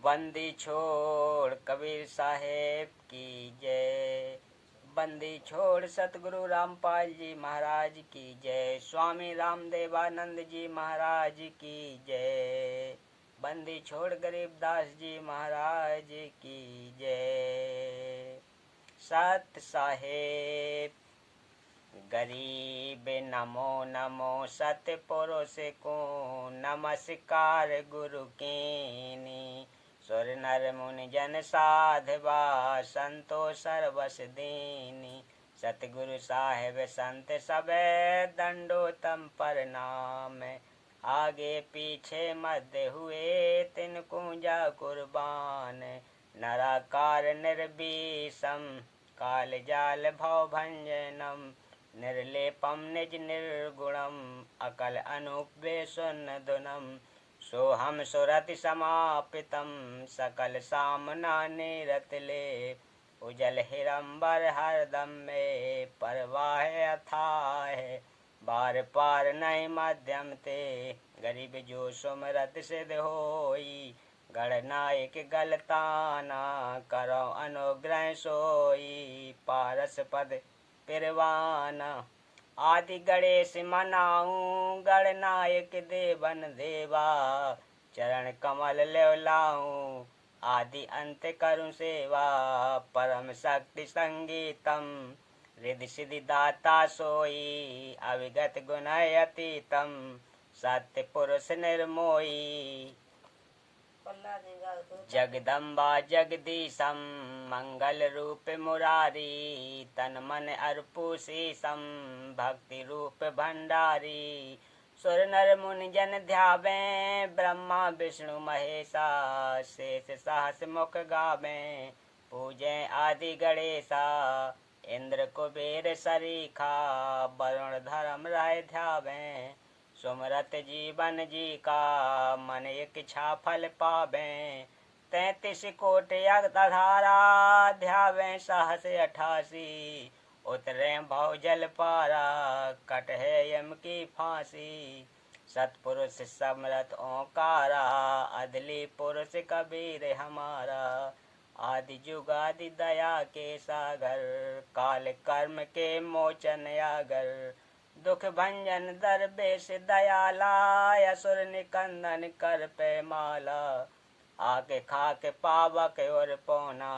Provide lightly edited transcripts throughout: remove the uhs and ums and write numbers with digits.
बंदी छोड़ कबीर साहेब की जय। बंदी छोड़ सतगुरु रामपाल जी महाराज की जय। स्वामी रामदेवानंद जी महाराज की जय। बंदी छोड़ गरीबदास जी महाराज की जय। सत साहेब गरीब नमो नमो सतपुरुष को नमस्कार गुरु कीनी। सुर नर मुनि जन साधवा संतो सर्वस दीनी। सतगुरु साहेब संत सबे दंडोतम प्रणाम। आगे पीछे मध्य हुए तिनको जा कुर्बान। नराकार निर्विषम काल जाल भव भंजनम। निर्लेपम निज निर्गुणम अकल अनुपेशुनधुनम। सोहम सुरति समापितम सकल सामना निरतले। उजल हिरंबर हरदम में परवाह अथाह। बार पार नहीं मध्यम ते गरीब जो सुमरत सिद्ध होई। गणनायक गलताना करो अनुग्रह सोई। पारस पद पिरवाना आदि गणेश मनाऊं। गणनायक देवन देवा चरण कमल लेवलाऊं। आदि अंत करूं सेवा परम शक्ति संगीतम। रिद्धि सिद्धि दाता सोई अविगत गुण अतीतम। सत्य पुरुष निर्मोही जगदम्बा जगदीशम। मंगल रूप मुरारी तन मन अर्पु शीशम। भक्ति रूप भंडारी सुर नर मुनि जन ध्यावे। ब्रह्मा विष्णु महेशा शेष सहस मुख गावे। पूजे आदि गणेशा इंद्र कुबेर सरीखा। वरुण धर्म राय ध्यावे। सुमरत जीवन जी का मन इच्छा फल पावे। 33 कोट अगधारा ध्यावे सहस 88। उतरे भव जल पारा कट है यम की फांसी। सतपुरुष समरत ओंकारा अदली पुरुष कबीर हमारा। आदि जुग आदि दया के सागर काल कर्म के मोचन आगर। दुख भंजन दरबेश दयाला असुर निकंदन कर पे माला। आके खाके पावक और पौना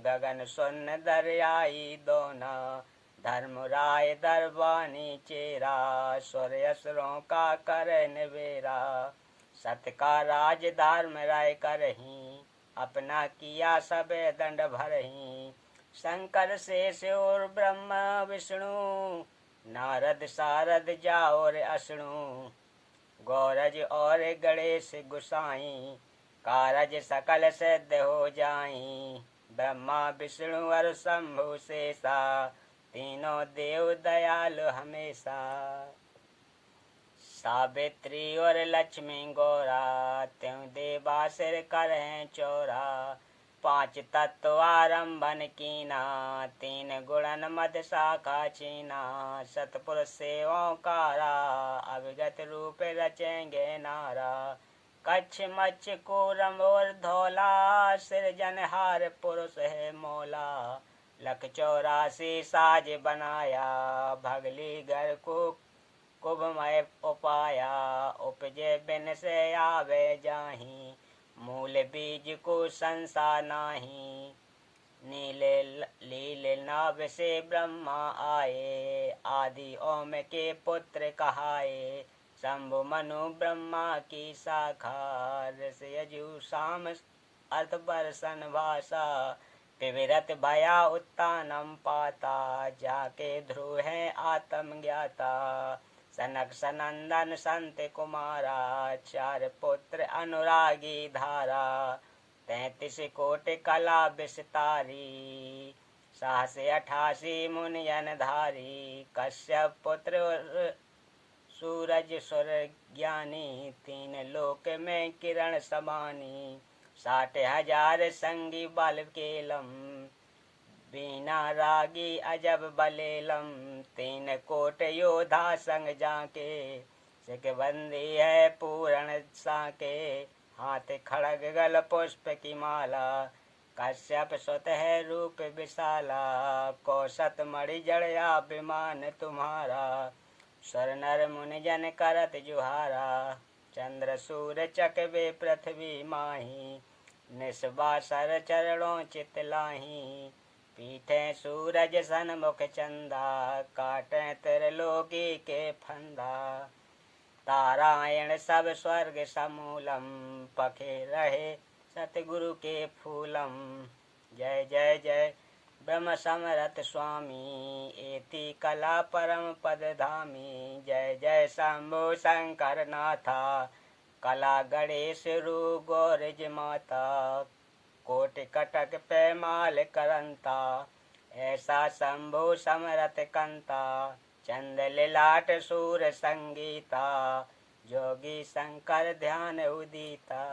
गगन सुन्न दरियाई दोना। धर्म राय दरबानी चेरा सुर असुरों का कर निवेरा। सत्य का राज धर्म राय करही अपना किया सबे दंड भरही। शंकर शेष और ब्रह्मा विष्णु नारद सारद जाओ रे अष्णु। गौरज और गणेश गुसाई कारज सकल सिद्ध हो जाई। ब्रह्मा विष्णु और शंभु शेषा तीनों देव दयालु हमेशा। सावित्री और लक्ष्मी गौरा त्यों देवा सिर करें चौरा। 5 तत्व आरंभन कीना 3 गुणन मद शाखा चीना। सतपुरुष सेवों कारा अविगत रूप रचेंगे नारा। कच्छ मच्छ कोरम और धौला सृजनहार पुरुष है मौला। 184 साज बनाया भगली घर को कुभमय उपाया। उपजे बिन से आवे जाही मूल बीज को संसा नाही। नीले लीले नाभ से ब्रह्मा आए आदि ओम के पुत्र कहाए। शंभु मनु ब्रह्मा की शाखा ऋषि यजु साम अर्थ बरसन भाषा। विविरत भया उत्तानम पाता जाके ध्रुव है आत्म ज्ञाता। सनक सनंदन संत कुमारा 4 पुत्र अनुरागी धारा। 33 कोट कला विस्तारी साहस 88 मुनियन धारी। कश्यप पुत्र सूरज सुर ज्ञानी 3 लोक में किरण समानी। 60,000 संगी बल केलम बीना रागी अजब बलेलम। 3 कोट योधा संग जाके सिकबंदी है पूर्ण साके। हाथ खड़ग गल पुष्प की माला, कश्यप सुत है रूप विशाला, कौशत मणि जड़या विमान तुम्हारा, स्वर नर मुनि जन करत जुहारा, चंद्र सूर्य चकबे पृथ्वी माही, निस्बासर चरणों चित लाही, पीठे सूरज सन्मुख चंदा, काटे त्रिलोकी के फंदा, तारायण सब स्वर्ग समूलम, पखे रहे सतगुरु के फूलम। जय जय जय ब्रह्म समरथ स्वामी, एति कला परम पद धामी, जय जय शंभु शंकर नाथा, कला गणेश रू गोरज माता, कोटि कटक पैमाल करंता, ऐसा शंभु समरथ कंता, चंद लिलाट सूर संगीता, जोगी शंकर ध्यान उदीता।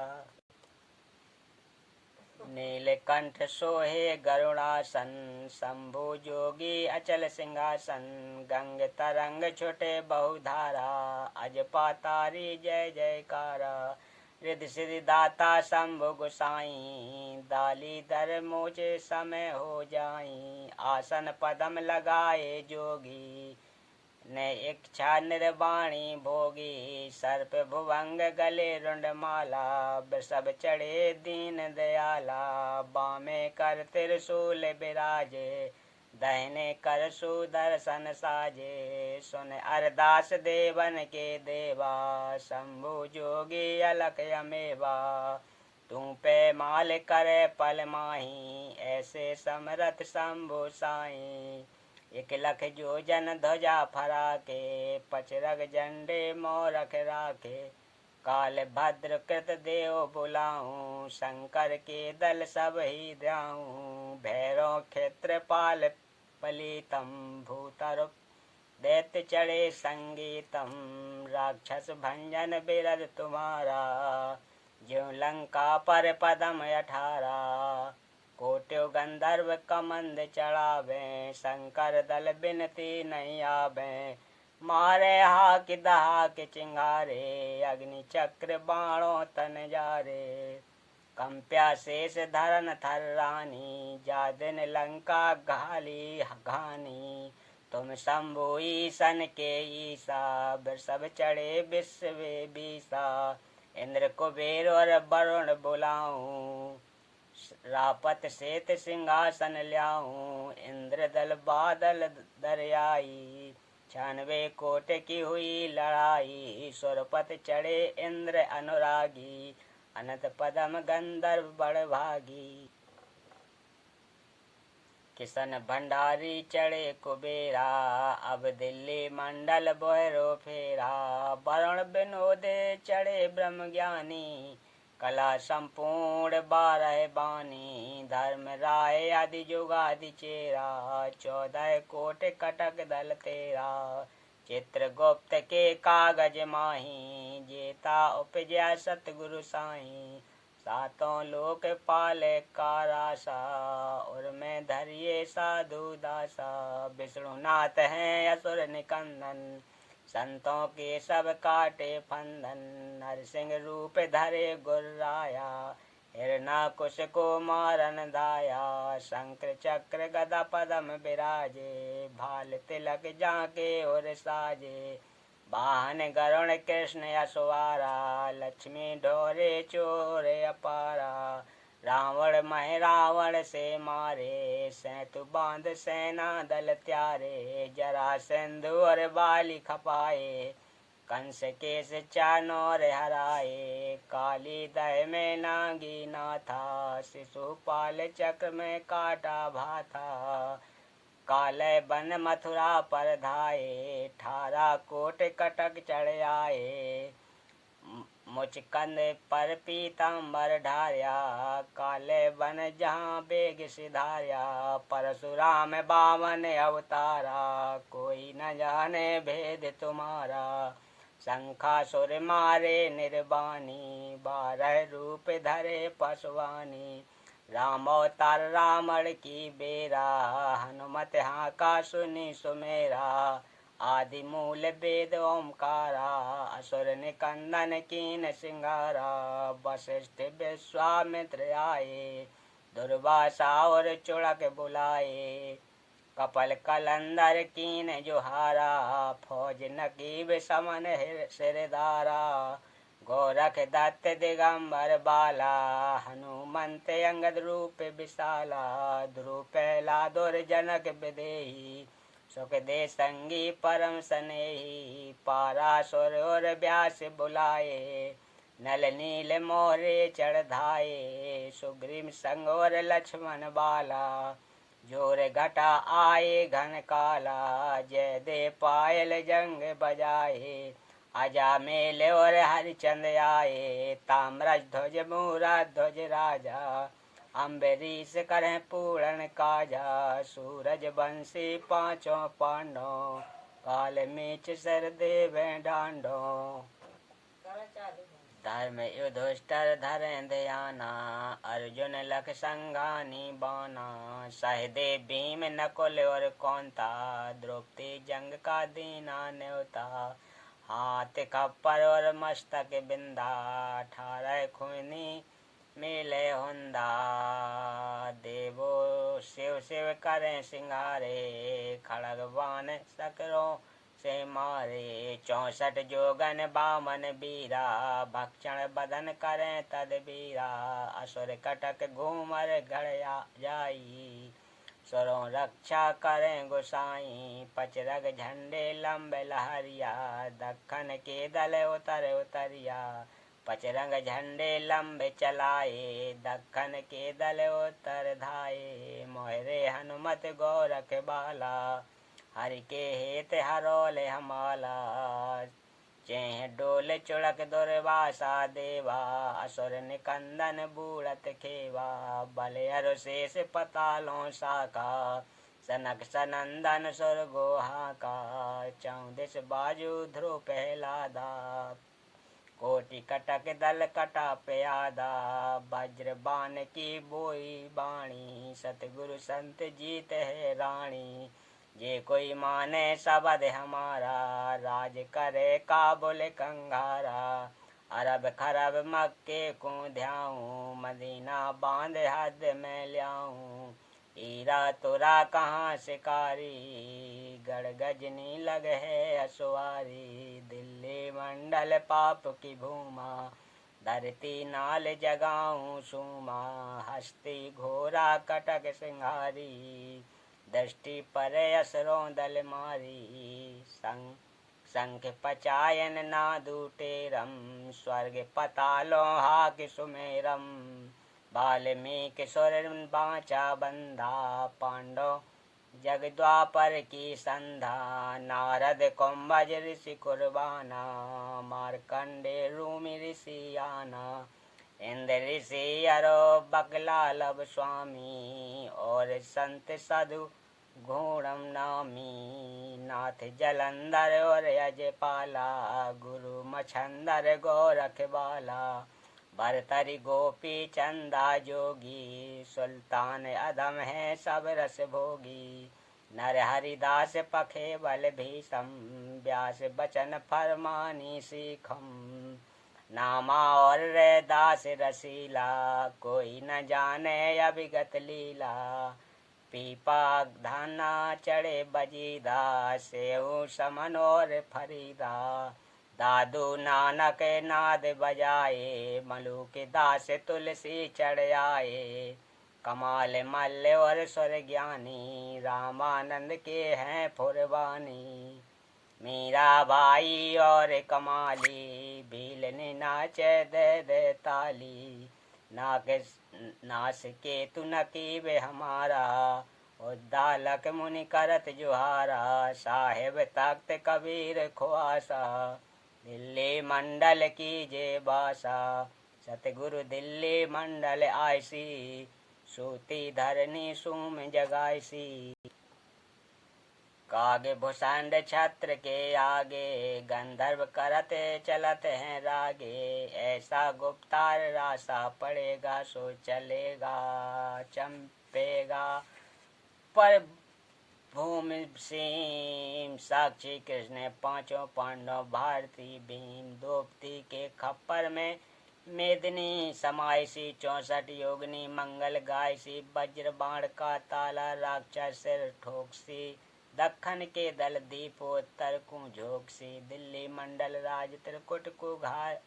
नीलकंठ सोहे गरुड़ासन, शंभु जोगी अचल सिंहासन, गंग तरंग छुटे बहुधारा, अजपा तारी जय जयकारा, रिद्धि सिद्धि दाता शंभु गोसाई, दाली दर मोचे समय हो जाई, आसन पदम लगाए जोगी, ने इच्छा निर्वाणी भोगी, सर्प भुवंग गले रुंडमाला, सब चढ़े दीन दयाला, बामे कर त्रिशूल बिराजे, दाहिने कर सुदर्शन साजे, सुन अरदास देवन के देवा, शंभु जोगी अलख अमेवा, तुम पे माल करे पल माही, ऐसे समरथ शंभु साई, एक लख जो जन ध्वजा फरा के, पचरग झंडे मोरख राखे, काल भद्र कृत देव बुलाऊं, शंकर के दल सब ही द्याऊं, भैरव क्षेत्रपाल पलितम, भूतर दैत्य चढ़े संगीतम, राक्षस भंजन बिरद तुम्हारा, ज्यों लंका पर पदम 18, कोट्यो गंधर्व कमंद चढ़ावे, शंकर दल बिनती नहीं आवे, मारे हाक दहाक चिंगारे, अग्नि चक्र बाणों तन जारे, कंप्या शेष धरन थर रानी, जा दिन लंका घाली घानी, तुम शंभु ईसन के ईसा, सब चढ़े विश्व बीसा, इंद्र कुबेर और वरुण बुलाऊं, रापत श्वेत सिंहासन ल्याऊं, इंद्र दल बादल दरियाई, 96 कोट की हुई लड़ाई, सुरपत चढ़े इंद्र अनुरागी, अनंत पदम गंधर्व बड़भागी, किशन भंडारी चढ़े कुबेरा, अब दिल्ली मंडल बोहरो फेरा, वरुण विनोद चढ़े ब्रह्म ज्ञानी, कला संपूर्ण 12 बानी, धर्म राय आदि जुगादि चेरा, 14 कोट कटक दल तेरा, चित्रगुप्त के कागज माही, जेता उपजया सतगुरु साई, सातों लोक पाले कारासा, और मैं धरिये साधु दासा, विष्णुनाथ हैं असुर निकंदन, संतों के सब काटे फंदन, नरसिंह रूप धरे गुर्राया, हिरणाकुश को मारन दाया, शंकर चक्र गदा पदम विराजे, भाल तिलक जाके और साजे, वाहन गरुण कृष्ण यशवारा, लक्ष्मी ढोरे चोरे अपारा, रावण मह रावण से मारे, सेतु बांध सेना दल त्यारे, जरा सिंधु और बाली खपाए, कंस केस चानोर हराए, काली दह में नागी नाथा, शिशुपाल चक्र में काटा भाथा, काले बन मथुरा पर धाये, 18 कोट कटक चढ़ आए, मुचकंद पर पीताम्बर ढार्या, काले बन जहाँ बेग सिधार्या, परशुराम 52 अवतारा, कोई न जाने भेद तुम्हारा, शंखासुर मारे निर्वाणी, 12 रूप धरे पशुवानी, राम अवतार रावण की बेरा, हनुमत हाँ का सुनी सुमेरा, आदि मूल वेद ओमकारा असुर निकंदन कीन सिंगारा वशिष्ठ विश्वामित्र आए दुर्वासा और चुड़क बुलाए कपल कलंदर कीन जुहारा फौज नकीब समन सिरदारा गोरख दत्त दिगंबर बाला हनुमंत अंगद रूप विशाला द्रुपैला दुर्जनक विदेही सुख दे संगी परम स्नेही पारासुर और व्यास बुलाए नल नील मोरे चढ़ाए सुग्रीव संग और लक्ष्मण बाला जोर घटा आए घन काला जय दे पायल जंग बजाए आजा मेले और हरिचंद आए ताम्रज ध्वज मूरा ध्वज राजा अम्बरीश करें पूर्ण काजा सूरज बंसी पांचों पांडों काल मीच सर देव डांडो धर्म युधिष्ठिर धरें ध्याना अर्जुन लख संगानी बाना सहदेव भीम नकुल और कौंता द्रौपदी जंग का दीना न्योता हाथ खप्पर और मस्तक बिंदा 18 खूनी मिले हुंदा देवो शिव शिव करें सिंगारे खड़ग बाण सकरों से मारे 64 जोगन बामन बीरा भक्षण बदन करें तदबीरा असुर कटक घूमर घड़या जाई सुरों रक्षा करें गोसाई पचरग झंडे लंबे लहरिया दखन के दल उतरिया पचरंग झंडे लंबे चलाए दखन के दल उतर धाये मोहरे हनुमत गोरख बाला हरि के हेत हरोले हमाला चेह डोल चुड़क दुर्वासा देवा असुर निकंदन बूढ़त खेवा बले अरु शेष पतालों शाखा सनक सनंदन सुर गोहा का 34 बाजू ध्रुव पहलादा कोटि कटक दल कटा प्यादा वज्र बाण की बोई बाणी सतगुरु संत जीत है रानी जे कोई माने शब्द हमारा राज करे काबुल कंगारा अरब खरब मक्के को ध्याऊं मदीना बांध हद में ल्याऊं ईरा तुरा कहाँ शिकारी गढ़ गजनी लग है असुआरी दिल्ली मंडल पाप की भूमा धरती नाल जगाऊं सूमा हस्ती घोरा कटक सिंहारी दृष्टि पर असरों दल मारी संख पचायन नादू टेरम स्वर्ग पतालों हाक सुमेरम वाल्मीकि सुर बाचा बंधा पांडव जग द्वापर की संधा नारद कुंभज ऋषि कुर्बाना मारकंडे रूमि ऋषि आना इंद्र ऋषि अरो बगला लब स्वामी और संत साधु घोड़म नामी नाथ जलंधर और यजपाला गुरु मछंदर गोरख बाला भरतरि गोपी चंदा जोगी सुल्तान अदम है सब रस भोगी नर हरिदास पखे बल भीषम व्यास बचन फरमानी सीखम नामा और रे दास रसीला कोई न जाने अभिगत लीला पीपा धाना चढ़े बजीदा सेऊ समन और फरीदा दादू नानक नाद बजाए मलूक दास तुलसी चढ़ आए कमाल मल्ल और स्वर ज्ञानी रामानंद के हैं फुरबानी मीरा बाई और कमाली भील ने नाचे दे ताली नास के तु नकीब हमारा उद्दालक मुनि करत जुहारा साहेब तख्त कबीर ख्वासा दिल्ली मंडल की जे बासा सतगुरु दिल्ली मंडल आयसी सूती धरनी सूम जगायसी काग भूषांड छत्र के आगे गंधर्व करते चलत हैं रागे ऐसा गुप्तार रासा पड़ेगा सो चलेगा चंपेगा पर भूमि सीम साक्षी कृष्ण पांचों पांडव भारती भीम द्रौपदी के खप्पर में मेदिनी समायसी 64 योगिनी मंगल गायसी वज्र बाण का ताला राक्षस सिर ठोकसी दखन के दल दीपोत्तर को झोंकसी दिल्ली मंडल राज त्रिकुट को घाय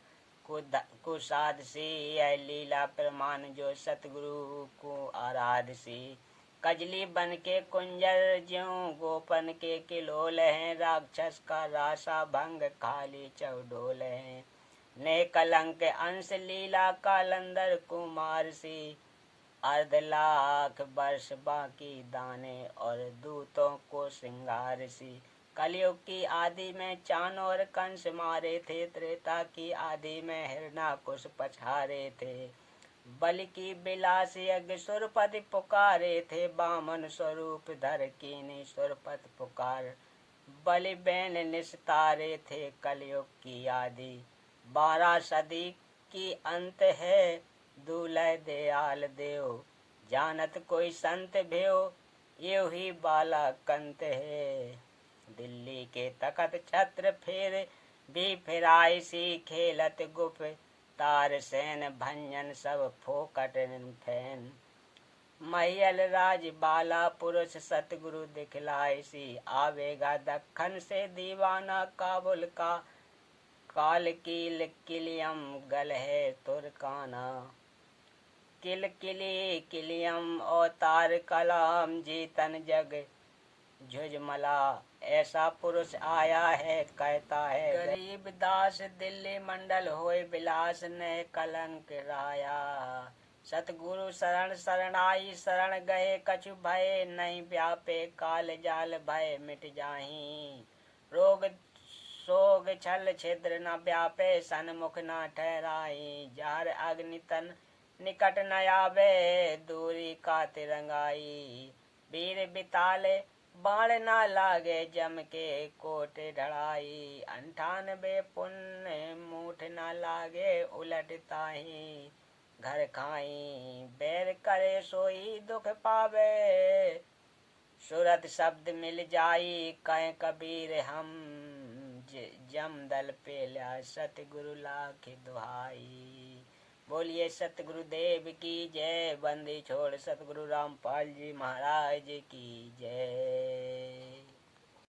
कुसादसी यह लीला प्रमाण जो सतगुरु को आराधसी कजली बन के कुंजर ज्यों गोपन के किलोल हैं राक्षस का रासा भंग खाली चौडोल हैं ने कलंक अंश लीला कालंदर कुमार सी अर्ध लाख वर्ष बाकी दाने और दूतों को श्रृंगार सी कलयुग की आदि में चान और कंस मारे थे त्रेता की आदि में हिरणाकुश पछारे थे बलि की विलास यज्ञ सुरपति पुकारे थे बामन स्वरूप धर कीनी सुरपत पुकार बलि बैन निस्तारे थे कलयुग की आदि 12 सदी की अंत है दूल्ह दयाल देव जानत कोई संत भेव यो ही बाला कंत है दिल्ली के तखत छत्र फिर भी फिराई सी खेलत गुफ तार सेन भंजन सब फोकट फैन महियल राज बाला पुरुष सतगुरु दिखलाई सी आवेगा दखन से दीवाना काबुल का काल कील किलियम गल है तुरकाना किल किली किलियम अवतार कलाम जीतन जग झुजमला ऐसा पुरुष आया है कहता है गरीब दास दिल्ली मंडल होए विलास ने कलंक राया सतगुरु शरण शरणाई शरण गए कछु भय नहीं व्यापे काल जाल भय मिट जाही रोग सोग छल छिद्र न व्यापे सन्मुख न ठहराई जार अग्नि तन निकट न आवे दूरी का तिरंगाई वीर बिताले बाण ना लागे जम के कोटे ढड़ाई 98 पुण्य मूठ ना लागे उलट ताही घर खाई बैर करे सोई दुख पावे सूरत शब्द मिल जाई कहे कबीर हम जम दल पे ल्या सतगुरु लाख दुहाई बोलिए सतगुरु देव की जय बंदी छोड़ सतगुरु रामपाल जी महाराज की जय।